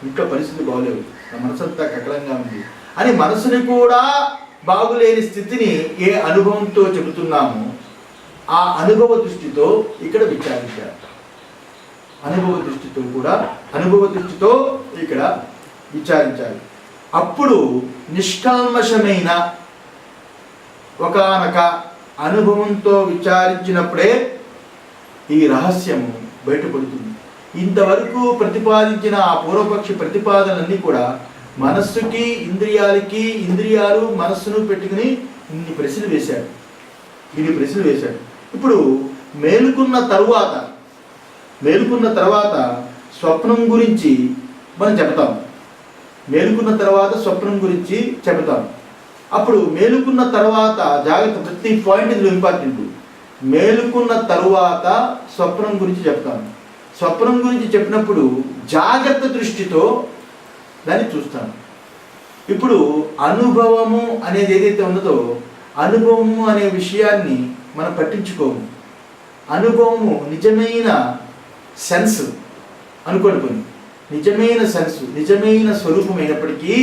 ఇంట్లో పరిస్థితి బాగోలేవు, నా మనసు అంతా కకలంగా ఉంది అని మనసుని కూడా బాగులేని స్థితిని ఏ అనుభవంతో చెబుతున్నామో ఆ అనుభవ దృష్టితో ఇక్కడ విచారించారు. అనుభవ దృష్టితో ఇక్కడ విచారించాలి. అప్పుడు నిష్కల్మషమైన ఒకానొక అనుభవంతో విచారించినప్పుడే ఈ రహస్యము బయటపడుతుంది. ఇంతవరకు ప్రతిపాదించిన ఆ పూర్వపక్షి ప్రతిపాదనలన్నీ కూడా మనస్సుకి ఇంద్రియాలు మనస్సును పెట్టుకుని ఇన్ని ప్రశ్నలు వేశాడు. ఇప్పుడు మేలుకున్న తరువాత స్వప్నం గురించి మనం చెప్తాం. అప్పుడు మేలుకున్న తర్వాత జాగ్రత్త, ప్రతి పాయింట్ ఇందులో ఇంపార్టెంట్. మేలుకున్న తరువాత స్వప్నం గురించి చెప్తాను. స్వప్నం గురించి చెప్పినప్పుడు జాగ్రత్త దృష్టితో దాన్ని చూస్తాను. ఇప్పుడు అనుభవము అనేది ఏదైతే ఉన్నదో, అనుభవము అనే విషయాన్ని మనం పట్టించుకోము. అనుభవము నిజమైన సెన్స్ అనుకోని నిజమైన స్వరూపం అయినప్పటికీ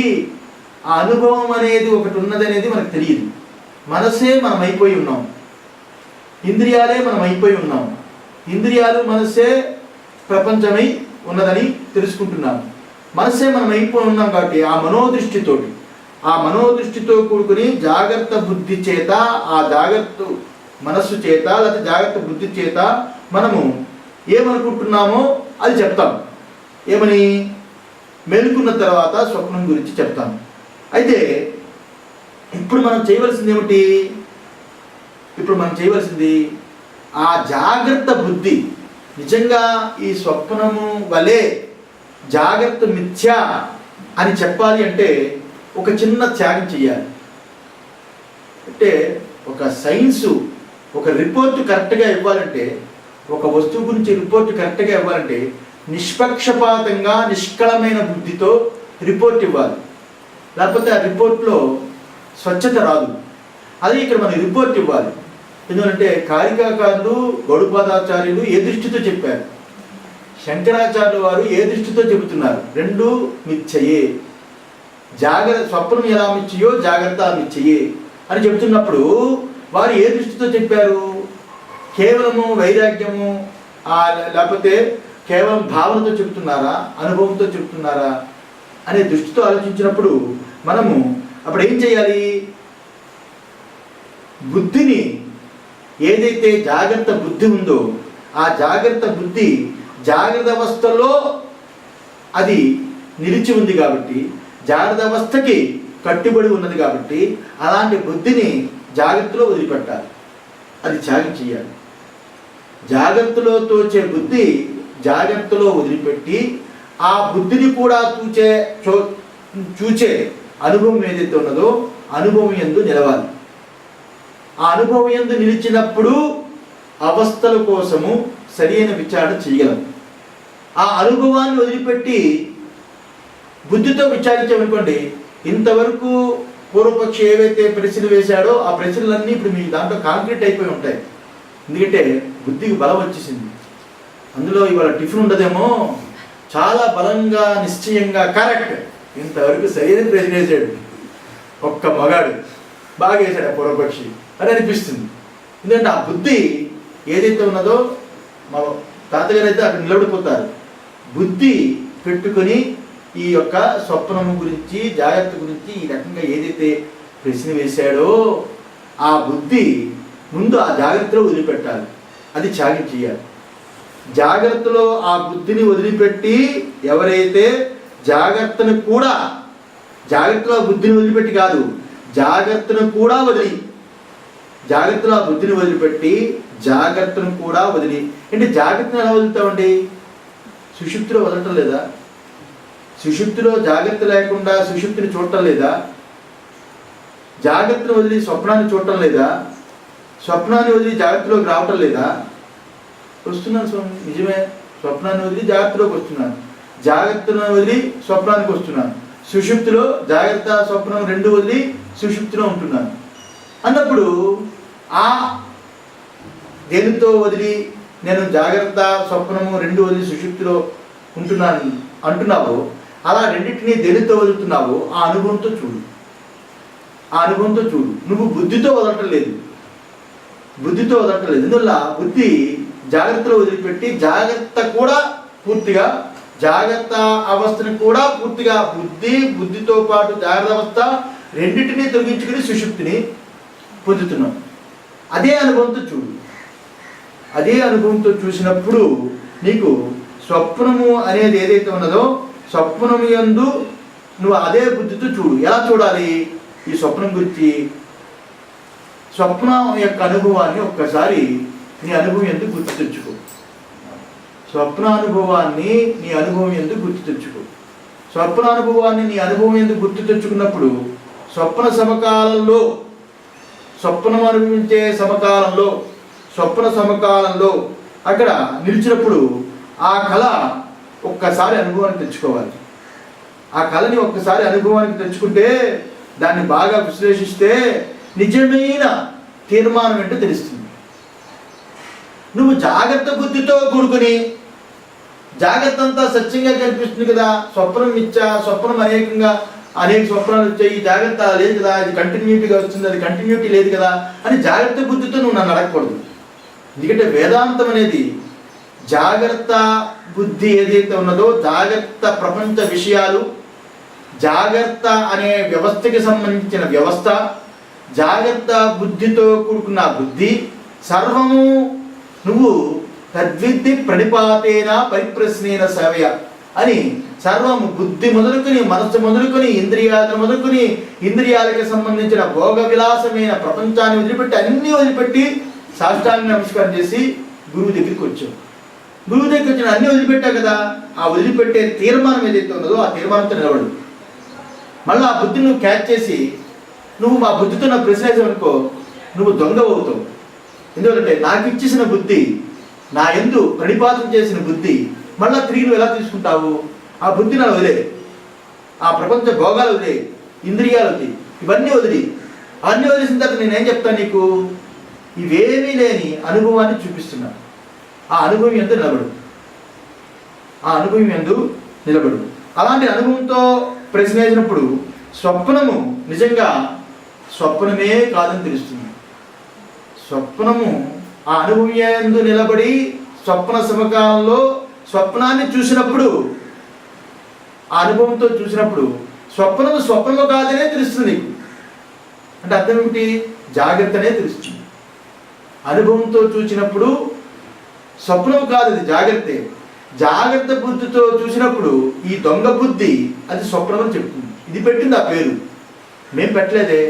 ఆ అనుభవం అనేది ఒకటి ఉన్నదనేది మనకు తెలియదు. మనసే మనం అయిపోయి ఉన్నాం, ఇంద్రియాలే మనం అయిపోయి ఉన్నాం. ఇంద్రియాలు మనసే ప్రపంచమై ఉన్నదని తెలుసుకుంటున్నాము. మనసే మనం అయిపోయి ఉన్నాం కాబట్టి ఆ మనోదృష్టితో కూడుకుని జాగ్రత్త బుద్ధి చేత, ఆ జాగ్రత్త మనస్సు చేత లేకపోతే జాగ్రత్త బుద్ధి చేత మనము ఏమనుకుంటున్నామో అది చెప్తాం. ఏమని? మేలుకున్న తర్వాత స్వప్నం గురించి చెప్తాం. అయితే ఇప్పుడు మనం చేయవలసింది ఆ జాగ్రత్త బుద్ధి నిజంగా ఈ స్వప్నము వలె జాగ్రత్త మిథ్య అని చెప్పాలి అంటే ఒక చిన్న త్యాగం చెయ్యాలి. అంటే ఒక సైన్సు ఒక రిపోర్ట్ కరెక్ట్గా ఇవ్వాలంటే, ఒక వస్తువు గురించి రిపోర్ట్ కరెక్ట్గా ఇవ్వాలంటే నిష్పక్షపాతంగా నిష్కళమైన బుద్ధితో రిపోర్ట్ ఇవ్వాలి. లేకపోతే ఆ రిపోర్ట్లో స్వచ్ఛత రాదు. అదే ఇక్కడ మనం రిపోర్ట్ ఇవ్వాలి. ఎందుకంటే కారికాకారులు గౌడపాదాచార్యులు ఏ దృష్టితో చెప్పారు, శంకరాచార్యులు వారు ఏ దృష్టితో చెబుతున్నారు? రెండు మిథ్యయే. స్వప్నం ఎలా మిథ్యయో జాగ్రత్త మిథ్యయే అని చెబుతున్నప్పుడు వారు ఏ దృష్టితో చెప్పారు? కేవలము వైరాగ్యము లేకపోతే కేవలం భావనతో చెబుతున్నారా, అనుభవంతో చెబుతున్నారా అనే దృష్టితో ఆలోచించినప్పుడు మనము అప్పుడు ఏం చేయాలి? బుద్ధిని, ఏదైతే జాగ్రత్త బుద్ధి ఉందో ఆ జాగ్రత్త బుద్ధి జాగ్రత్త అవస్థలో అది నిలిచి ఉంది కాబట్టి, జాగ్రత్త అవస్థకి కట్టుబడి ఉన్నది కాబట్టి అలాంటి బుద్ధిని జాగ్రత్తలో వదిలిపెట్టాలి. అది త్యాగం చేయాలి. జాగ్రత్తలో తోచే బుద్ధి జాగ్రత్తలో వదిలిపెట్టి ఆ బుద్ధిని కూడా చూచే అనుభవం ఏదైతే ఉన్నదో అనుభవం యందు నిలవాలి. ఆ అనుభవం యందు నిలిచినప్పుడు అవస్థల కోసము సరైన విచారణ చేయగలం. ఆ అనుభవాన్ని వదిలిపెట్టి బుద్ధితో విచారించామనుకోండి, ఇంతవరకు పూర్వపక్షి ఏవైతే ప్రశ్నలు వేశాడో ఆ ప్రశ్నలన్నీ ఇప్పుడు మీకు దాంట్లో కాంక్రీట్ అయిపోయి ఉంటాయి. ఎందుకంటే బుద్ధికి బలం వచ్చేసింది. అందులో ఇవాళ టిఫిన్ ఉండదేమో, చాలా బలంగా నిశ్చయంగా కరెక్ట్ ఇంతవరకు సరైన ప్రశ్న వేసాడు ఒక్క మగాడు, బాగా వేశాడు ఆ పూర్వపక్షి అని అనిపిస్తుంది. ఎందుకంటే ఆ బుద్ధి ఏదైతే ఉన్నదో మా తాతగారు అయితే అక్కడ నిలబడిపోతారు. బుద్ధి పెట్టుకొని ఈ యొక్క స్వప్నము గురించి జాగ్రత్త గురించి ఈ రకంగా ఏదైతే ప్రశ్న వేశాడో ఆ బుద్ధి ముందు ఆ జాగ్రత్తలో వదిలిపెట్టాలి. అది త్యాగం చేయాలి. జాగ్రత్తలో ఆ బుద్ధిని వదిలిపెట్టి ఎవరైతే జాగ్రత్తను కూడా, జాగ్రత్తలో బుద్ధిని వదిలిపెట్టి కాదు, జాగ్రత్తను కూడా వదిలి, జాగ్రత్తలో ఆ బుద్ధిని వదిలిపెట్టి జాగ్రత్తను కూడా వదిలి. అంటే జాగ్రత్తను ఎలా వదులుతామండి? సుషుప్తిలో వదలటం లేదా? సుషుప్తిలో జాగ్రత్త లేకుండా సుషుప్తిని చూడటం లేదా? జాగ్రత్తను వదిలి స్వప్నాన్ని చూడటం లేదా? స్వప్నాన్ని వదిలి జాగ్రత్తలోకి రావటం లేదా? వస్తున్నాను స్వామి, నిజమే. స్వప్నాన్ని వదిలి జాగ్రత్తలోకి వస్తున్నాను, జాగ్రత్తను వదిలి స్వప్నానికి వస్తున్నాను, సుషుప్తిలో జాగ్రత్త స్వప్నం రెండు వదిలి సుషుప్తిలో ఉంటున్నాను అన్నప్పుడు ఆ దేనితో వదిలి నేను జాగ్రత్త స్వప్నము రెండు వదిలి సుషుప్తిలో ఉంటున్నాను అంటున్నావో అలా రెండింటినీ దేనితో వదులుతున్నావో ఆ అనుభవంతో చూడు. ఆ అనుభవంతో చూడు. నువ్వు బుద్ధితో వదలటం లేదు, బుద్ధితో వదలటం లేదు. ఇందువల్ల బుద్ధి జాగ్రత్తలో వదిలిపెట్టి జాగ్రత్త కూడా పూర్తిగా, జాగ్రత్త అవస్థను కూడా పూర్తిగా బుద్ధితో పాటు జాగ్రత్త అవస్థ రెండింటినీ తొలగించుకుని సుషుప్తిని పొందుతున్నాం. అదే అనుభవంతో చూడు. అదే అనుభవంతో చూసినప్పుడు నీకు స్వప్నము అనేది ఏదైతే ఉన్నదో స్వప్నము యందు నువ్వు అదే బుద్ధితో చూడు. ఎలా చూడాలి? ఈ స్వప్నం గురించి, స్వప్నం యొక్క అనుభవాన్ని ఒక్కసారి నీ అనుభవం ఎందుకు గుర్తు తెచ్చుకో. స్వప్నానుభవాన్ని నీ అనుభవం ఎందుకు గుర్తు తెచ్చుకో. స్వప్నానుభవాన్ని నీ అనుభవం ఎందుకు గుర్తు తెచ్చుకున్నప్పుడు స్వప్న సమకాలంలో, స్వప్నం అనుభవించే స్వప్న సమకాలంలో అక్కడ నిలిచినప్పుడు ఆ కళ ఒక్కసారి అనుభవానికి తెచ్చుకోవాలి. ఆ కళని ఒక్కసారి అనుభవానికి తెచ్చుకుంటే, దాన్ని బాగా విశ్లేషిస్తే నిజమైన తీర్మానం ఏంటో తెలుస్తుంది. నువ్వు జాగ్రత్త బుద్ధితో కూడుకుని, జాగ్రత్త అంతా సత్యంగా కనిపిస్తుంది కదా, స్వప్నం అనేక స్వప్నాలు వచ్చాయి, జాగ్రత్త లేదు కదా, అది కంటిన్యూటీగా వస్తుంది, అది కంటిన్యూటీ లేదు కదా అని జాగ్రత్త బుద్ధితో నువ్వు నన్ను అడగకూడదు. ఎందుకంటే వేదాంతం అనేది జాగ్రత్త బుద్ధి ఏదైతే ఉన్నదో, జాగ్రత్త ప్రపంచ విషయాలు, జాగ్రత్త అనే వ్యవస్థకి సంబంధించిన వ్యవస్థ, జాగ్రత్త బుద్ధితో కూడుకున్న బుద్ధి సర్వము నువ్వు తద్విద్ది ప్రణిపాతేన పరిప్రశ్నేన సేవయ అని సర్వము బుద్ధి మొదలుకొని, మనస్సు మొదలుకొని, ఇంద్రియాలను మొదలుకొని, ఇంద్రియాలకి సంబంధించిన భోగ విలాసమైన ప్రపంచాన్ని వదిలిపెట్టి, అన్నీ వదిలిపెట్టి సాష్టాంగ నమస్కారం చేసి గురువు దగ్గరికి వచ్చావు. గురువు దగ్గరికి వచ్చిన అన్నీ వదిలిపెట్టావు కదా, ఆ వదిలిపెట్టే తీర్మానం ఏదైతే ఉన్నదో ఆ తీర్మానంతో నిలబడు. మళ్ళీ ఆ బుద్ధిని నువ్వు క్యాచ్ చేసి, నువ్వు మా బుద్ధితో నా ప్రశ్న అనుకో, నువ్వు దొంగ అవుతావు. ఎందుకంటే నాకు ఇచ్చేసిన బుద్ధి, నా యందు ప్రణిపాతం చేసిన బుద్ధి మళ్ళీ తిరిగి నువ్వు ఎలా తీసుకుంటావు? ఆ బుద్ధిని అలా వదిలే, ఆ ప్రపంచ భోగాలు వదిలే, ఇంద్రియాలు వదిలి, ఇవన్నీ వదిలి, అవన్నీ వదిలేసిన తర్వాత నేనేం చెప్తాను నీకు? ఇవేమీ లేని అనుభవాన్ని చూపిస్తున్నా. ఆ అనుభవం యందు నిలబడు, ఆ అనుభవం యందు నిలబడు. అలాంటి అనుభవంతో ప్రశ్న వేసినప్పుడు స్వప్నము నిజంగా స్వప్నమే కాదని తెలుస్తుంది. స్వప్నము ఆ అనుభవం యందు నిలబడి స్వప్న సమకాలంలో స్వప్నాన్ని చూసినప్పుడు, ఆ అనుభవంతో చూసినప్పుడు స్వప్నము కాదనే తెలుస్తుంది నీకు. అంటే అర్థం ఏమిటి? జాగ్రత్తనే తెలుస్తుంది. అనుభవంతో చూసినప్పుడు స్వప్నం కాదు, అది జాగ్రత్తే. జాగ్రత్త బుద్ధితో చూసినప్పుడు ఈ దొంగ బుద్ధి అది స్వప్నం అని చెప్తుంది. ఇది పెట్టింది ఆ పేరు, మేం పెట్టలేదే.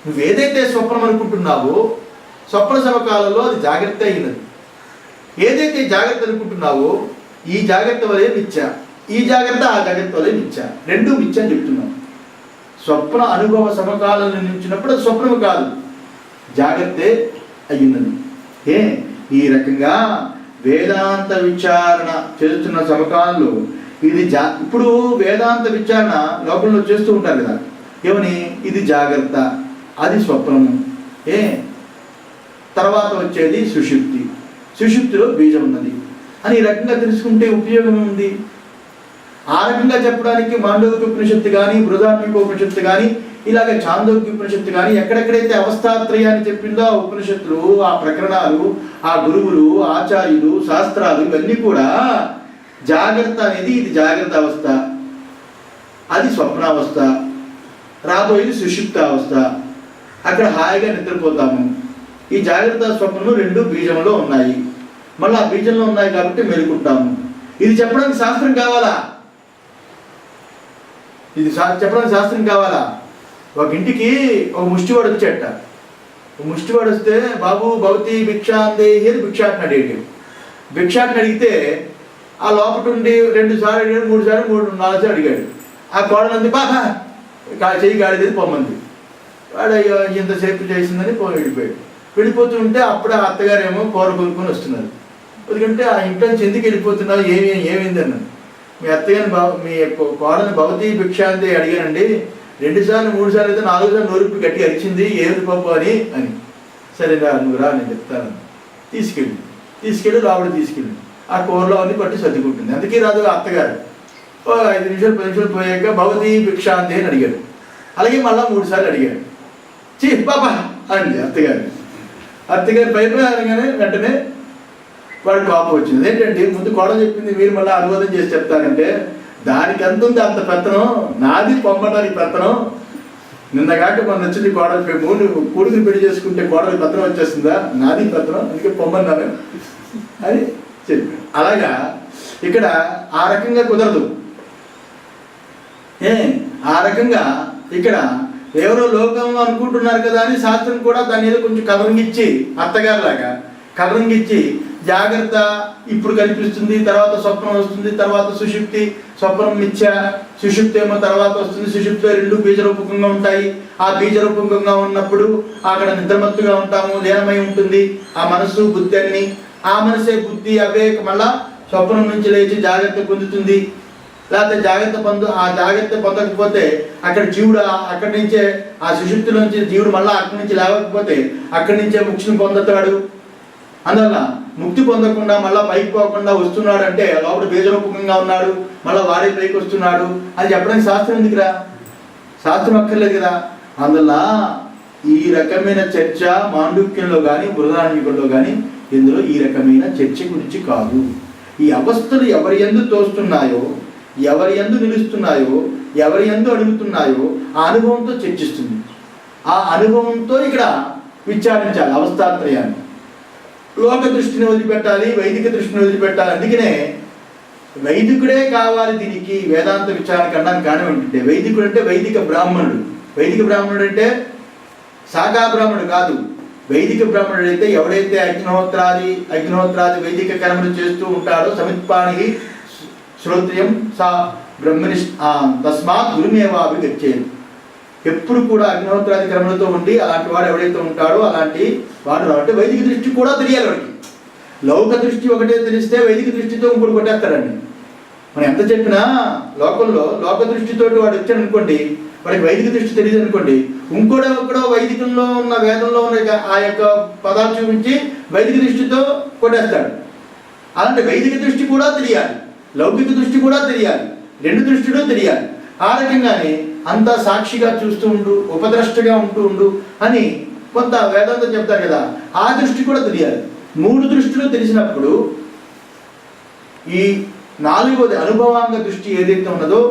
నువ్వేదైతే స్వప్నం అనుకుంటున్నావో స్వప్న సమకాలంలో అది జాగ్రత్త అయినది. ఏదైతే జాగ్రత్త అనుకుంటున్నావో ఈ జాగ్రత్త వలె మిథ్య, ఈ జాగ్రత్త ఆ జాగ్రత్త వలె మిథ్య, రెండూ మిథ్య అని చెప్తున్నాం. స్వప్న అనుభవ సమకాలంలో నిలిచినప్పుడు అది స్వప్నము కాదు, జాగ్రత్తే అయ్యున్నది. ఈ రకంగా వేదాంత విచారణ చేస్తున్న సమకాలంలో ఇది ఇప్పుడు వేదాంత విచారణ లోకంలో చేస్తూ ఉంటారు కదా, ఏమని? ఇది జాగ్రత్త, అది స్వప్నము, తర్వాత వచ్చేది సుషుప్తి, సుషుప్తిలో బీజం ఉన్నది అని ఈ రకంగా తెలుసుకుంటే ఉపయోగం ఉంది. ఆ రకంగా చెప్పడానికి మాండవిక ఉపనిషత్తు కానీ, బృహదాత్మిక ఉపనిషత్తు కానీ, ఇలాగ చాందోగ్య ఉపనిషత్తు కానీ ఎక్కడెక్కడైతే అవస్థాత్రయాన్ని చెప్పిందో ఆ ఉపనిషత్తులు, ఆ ప్రకరణాలు, ఆ గురువులు, ఆచార్యులు, శాస్త్రాలు ఇవన్నీ కూడా జాగ్రత్త అనేది ఇది జాగ్రత్త అవస్థ, అది స్వప్నావస్థ, రాబోయేది సుషుప్త అవస్థ, అక్కడ హాయిగా నిద్రపోతాము. ఈ జాగ్రత్త స్వప్నము రెండు బీజంలో ఉన్నాయి, మళ్ళీ ఆ బీజంలో ఉన్నాయి కాబట్టి మెలుకుంటాము. ఇది చెప్పడానికి శాస్త్రం కావాలా? ఇది చెప్పడానికి శాస్త్రం కావాలా? ఒక ఇంటికి ఒక ముష్టివాడు వచ్చేట. ఒక ముష్టివాడు వస్తే, బాబు భవతి భిక్షాందేహి అని భిక్షాటన అడిగాడు. భిక్షాటన అడిగితే ఆ లోపటుండి 2 సార్లు అడిగాడు, 3 సార్లు 4 సార్లు అడిగాడు. ఆ కోడలంది బాగా చెయ్యి గాడిది పొమ్మంది. వాడు ఇంతసేపు చేసిందని వెళ్ళిపోయాడు. వెళ్ళిపోతుంటే అప్పుడే ఆ అత్తగారేమో కూర కొనుక్కొని వస్తున్నారు. ఎందుకంటే ఆ ఇంట్లో నుంచి ఎందుకు వెళ్ళిపోతున్నావు, ఏమైంది అన్నాను. మీ అత్తగారిని మీ కోడని భవతి భిక్షాంతి అడిగానండి, 2 సార్లు 3 సార్లు అయితే 4 సార్లు నోరుపి గట్టి అరిచింది, ఏమిటి పాప అని. సరే నువ్వు రా, నేను చెప్తాను. తీసుకెళ్ళి లోపలికి తీసుకెళ్ళి ఆ కూరలో అన్ని పట్టి సర్దుకుంటుంది. అందుకే రాదు అత్తగారు. ఓ 5 నిమిషాలు 10 నిమిషాలు పోయాక భవతి భిక్షాంతి అని అడిగాడు. అలాగే మళ్ళీ 3 సార్లు అడిగాడు. బాబా అండి అత్తగారి పైపు అనగానే వెంటనే వాడు కోపం వచ్చింది. ఏంటంటే ముందు కోడలు చెప్పింది మీరు మళ్ళీ అనువాదం చేసి చెప్తారంటే దానికి ఎంత ఉంది అంత పెత్తనం, నాది పొమ్మడానికి పెత్తనం. నిన్న కాక మొన్న వచ్చింది కోడలు కొడుకుని పెళ్లి చేసుకుంటే కోడలి పెత్తనం వచ్చేస్తుందా, నాది పెత్తనం, అందుకే పొమ్మన్నాను అని చెప్పి. అలాగా ఇక్కడ ఆ రకంగా కుదరదు. ఆ రకంగా ఇక్కడ ఎవరో లోకంలో అనుకుంటున్నారు కదా అని శాస్త్రం కూడా దాని ఏదో కొంచెం కలరింగిచ్చి అత్తగారిలాగా కలరింగిచ్చి జాగ్రత్త, ఇప్పుడు కనిపిస్తుంది, తర్వాత స్వప్నం వస్తుంది, తర్వాత సుషుప్తి, స్వప్నం మిథ్య, సుషుప్తి ఏమో తర్వాత వస్తుంది. సుషుప్తిలో 2 బీజరూపకంగా ఉంటాయి. ఆ బీజరూపకంగా ఉన్నప్పుడు అక్కడ నిద్రమత్తుగా ఉంటాము, లీనమై ఉంటుంది ఆ మనసు బుద్ధి అన్ని. ఆ మనసే బుద్ధి అవే మళ్ళా స్వప్నం నుంచి లేచి జాగ్రత్త పొందుతుంది. లేకపోతే జాగ్రత్త పొందకపోతే అక్కడ జీవుడు అక్కడి నుంచే ఆ సుషుప్తి నుంచి జీవుడు మళ్ళీ అక్కడి నుంచి లేవకపోతే అక్కడి నుంచే ముక్తిని పొందుతాడు. అందువల్ల ముక్తి పొందకుండా మళ్ళీ పైకి పోకుండా వస్తున్నాడు అంటే లోపల బీజరూపకంగా ఉన్నాడు, మళ్ళీ వాడే పైకి వస్తున్నాడు అని చెప్పడానికి శాస్త్రం ఎందుకురా? శాస్త్రం అక్కర్లేదు కదా. అందువల్ల ఈ రకమైన చర్చ మాండుక్యంలో కానీ బృహదారణ్యకంలో కానీ ఇందులో ఈ రకమైన చర్చ గురించి కాదు. ఈ అవస్థలు ఎవరి యందు తోస్తున్నాయో, ఎవరి యందు నిలుస్తున్నాయో, ఎవరి యందు అడుగుతున్నాయో ఆ అనుభవంతో చర్చిస్తుంది. ఆ అనుభవంతో ఇక్కడ విచారించాలి అవస్థాత్రయాన్ని. లోక దృష్టిని వదిలిపెట్టాలి, వైదిక దృష్టిని వదిలిపెట్టాలి. అందుకనే వైదికుడే కావాలి దీనికి. వేదాంత విచారణ కన్నానికి కారణం ఏంటంటే వైదికుడు అంటే వైదిక బ్రాహ్మణుడు. వైదిక బ్రాహ్మణుడు అంటే శాఖా బ్రాహ్మణుడు కాదు. వైదిక బ్రాహ్మణుడు అయితే ఎవడైతే అగ్నిహోత్రాది వైదిక కర్మలు చేస్తూ ఉంటాడో సమిత్పాణి శ్రోత్రియం సా బ్రహ్మని తస్మాత్ గురుమేవాభి గచ్చేది. ఎప్పుడు కూడా అగ్నిహోత్రాది కర్మలతో ఉండి అలాంటి వాడు ఎవడైతే ఉంటాడో అలాంటి వాడు అంటే వైదిక దృష్టి కూడా తెలియాలి వాడికి. లౌక దృష్టి ఒకటే తెలిస్తే వైదిక దృష్టితో ఇంకోటి కొట్టేస్తాడండి. మనం ఎంత చెప్పినా లోకంలో లోక దృష్టితో వాడు వచ్చాడు అనుకోండి, వాడికి వైదిక దృష్టి తెలియదు అనుకోండి, ఇంకోడో వైదికంలో ఉన్న వేదంలో ఉన్న ఆ యొక్క పదాలు చూపించి వైదిక దృష్టితో కొట్టేస్తాడు. అలాంటి వైదిక దృష్టి కూడా తెలియాలి, లౌకిక దృష్టి కూడా తెలియాలి, 2 దృష్టిలో తెలియాలి. ఆ రకంగానే అంతా సాక్షిగా చూస్తూ ఉండు, ఉపద్రష్టగా ఉంటూ అని కొంత వేదాంతం చెప్తారు కదా, ఆ దృష్టి కూడా తెలియాలి. 3 దృష్టిలో తెలిసినప్పుడు ఈ 4వది అనుభవాంగ దృష్టి ఏదైతే ఉన్నదో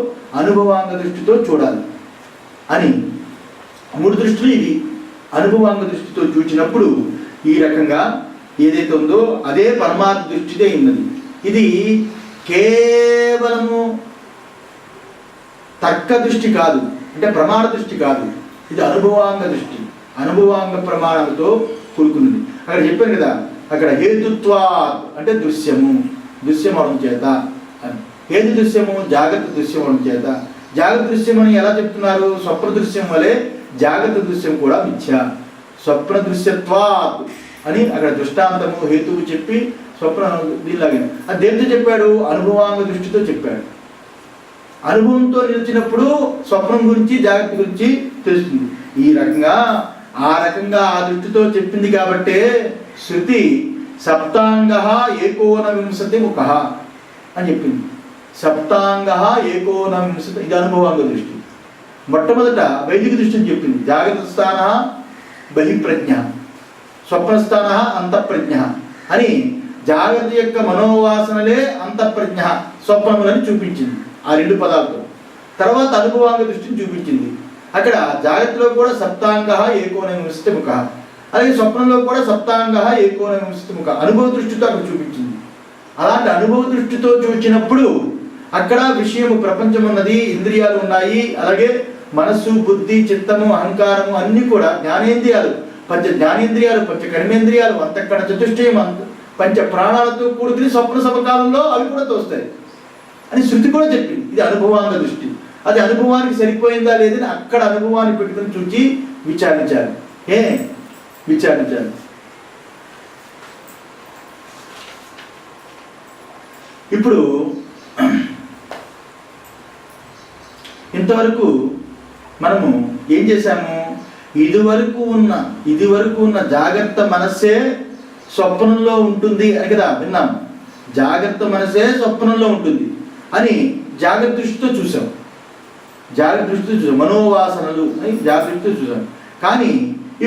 అనుభవాంగ దృష్టితో చూడాలి అని 3 దృష్టిలు ఇవి. అనుభవాంగ దృష్టితో చూచినప్పుడు ఈ రకంగా ఏదైతే ఉందో అదే పరమాత్మ దృష్టిదే ఉన్నది. ఇది కేవలము తర్క దృష్టి కాదు, అంటే ప్రమాణ దృష్టి కాదు, ఇది అనుభవాంగ దృష్టి. అనుభవాంగ ప్రమాణంతో కూడుకున్నది. అక్కడ చెప్పాను కదా, అక్కడ హేతుత్వా అంటే దృశ్యం అవడం చేత అని. ఏది దృశ్యము? జాగ్రత్త దృశ్యం అవడం చేత. జాగ్రత్త దృశ్యం అని ఎలా చెప్తున్నారు? స్వప్న దృశ్యం వలె జాగ్రత్త దృశ్యం కూడా మిథ్య. స్వప్న దృశ్యత్వాత్ అని అక్కడ దృష్టాంతము హేతువు చెప్పి స్వప్న దీనిలాగే అది దేంతో చెప్పాడు? అనుభవాంగ దృష్టితో చెప్పాడు. అనుభవంతో నిలిచినప్పుడు స్వప్నం గురించి జాగ్రత్త గురించి తెలుస్తుంది. ఈ రకంగా ఆ దృష్టితో చెప్పింది కాబట్టే శృతి సప్తాంగ 19 ముఖ అని చెప్పింది. సప్తాంగ 19 ఇది అనుభవాంగ దృష్టి. మొట్టమొదట వైదిక దృష్టిని చెప్పింది. జాగ్రత్త స్థాన బహిప్రజ్ఞ, స్వప్నస్థాన అంతఃప్రజ్ఞ అని జాగ్రత్త యొక్క మనోవాసనలే అంతఃప్రజ్ఞ స్వప్నములని చూపించింది ఆ 2 పదాలతో. తర్వాత అనుభవాంగ దృష్టిని చూపించింది. అక్కడ జాగ్రత్తలో కూడా సప్తాంగ 19 ముఖ, అలాగే స్వప్నంలో కూడా సప్తాంగ 19 ముఖ అనుభవ దృష్టితో అక్కడ చూపించింది. అలాంటి అనుభవ దృష్టితో చూచినప్పుడు అక్కడ విషయము ప్రపంచం ఉన్నది, ఇంద్రియాలు ఉన్నాయి, అలాగే మనస్సు బుద్ధి చిత్తము అహంకారము అన్నీ కూడా జ్ఞానేంద్రియాలు, పంచ జ్ఞానేంద్రియాలు, పంచ కర్మేంద్రియాలు, అంతఃకరణ చతుష్టయం, పంచ ప్రాణాలతో కూడుకుని స్వప్న సమకాలంలో అవి కూడా తోస్తాయి అని శృతి కూడా చెప్పింది. ఇది అనుభవాంగ దృష్టి. అది అనుభవానికి సరిపోయిందా లేదని అక్కడ అనుభవాన్ని పెట్టుకుని చూచి విచారించాలి. విచారించాలి. ఇప్పుడు ఇంతవరకు మనము ఏం చేశాము? ఇదివరకు ఉన్న జాగ్రత్త మనస్సే స్వప్నంలో ఉంటుంది అని కదా విన్నాము. జాగ్రత్త మనసే స్వప్నంలో ఉంటుంది అని జాగ్రత్త దృష్టితో చూసాం, మనోవాసనలు అని జాగ్రత్తతో చూసాం. కానీ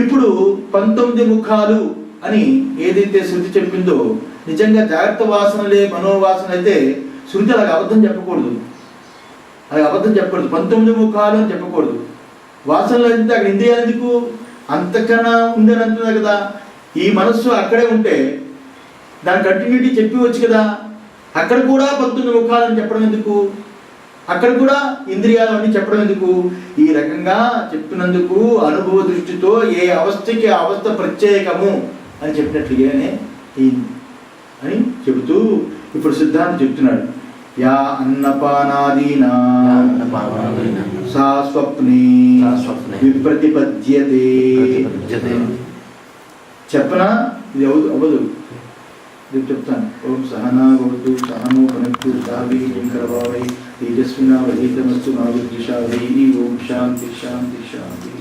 ఇప్పుడు 19 ముఖాలు అని ఏదైతే శృతి చెప్పిందో, నిజంగా జాగ్రత్త వాసనలే మనోవాసన అయితే శృతి అలాగ అబద్ధం చెప్పకూడదు, 19 ముఖాలు అని చెప్పకూడదు. వాసనలు అంటే అక్కడ ఇంద్రియాలు ఎందుకు, అంతకన్నా ఉందని అంటున్నారు కదా. ఈ మనస్సు అక్కడే ఉంటే దాని కంటిన్యూటీ చెప్పవచ్చు కదా. అక్కడ కూడా 19 ముఖాలని చెప్పడం ఎందుకు, అక్కడ కూడా ఇంద్రియాలు అన్నీ చెప్పడం ఎందుకు? ఈ రకంగా చెప్తున్నందుకు అనుభవ దృష్టితో ఏ అవస్థకి ఆ అవస్థ ప్రత్యేకము అని చెప్పినట్లుగానే అని చెబుతూ ఇప్పుడు సిద్ధాంతం చెప్తున్నాడు. యా అన్నపానాదీనా సా స్వప్నే విప్రతిపద్యతే. చెప్పనా, ఇది అవ్వదు, రేపు చెప్తాను. ఓం సహనా భవతు సహనో భునక్తు సహ వీర్యం కరవావహై తేజస్వినావధీతమస్తు మా విద్విషావహై. ఓం శాంతి శాంతి శాంతి.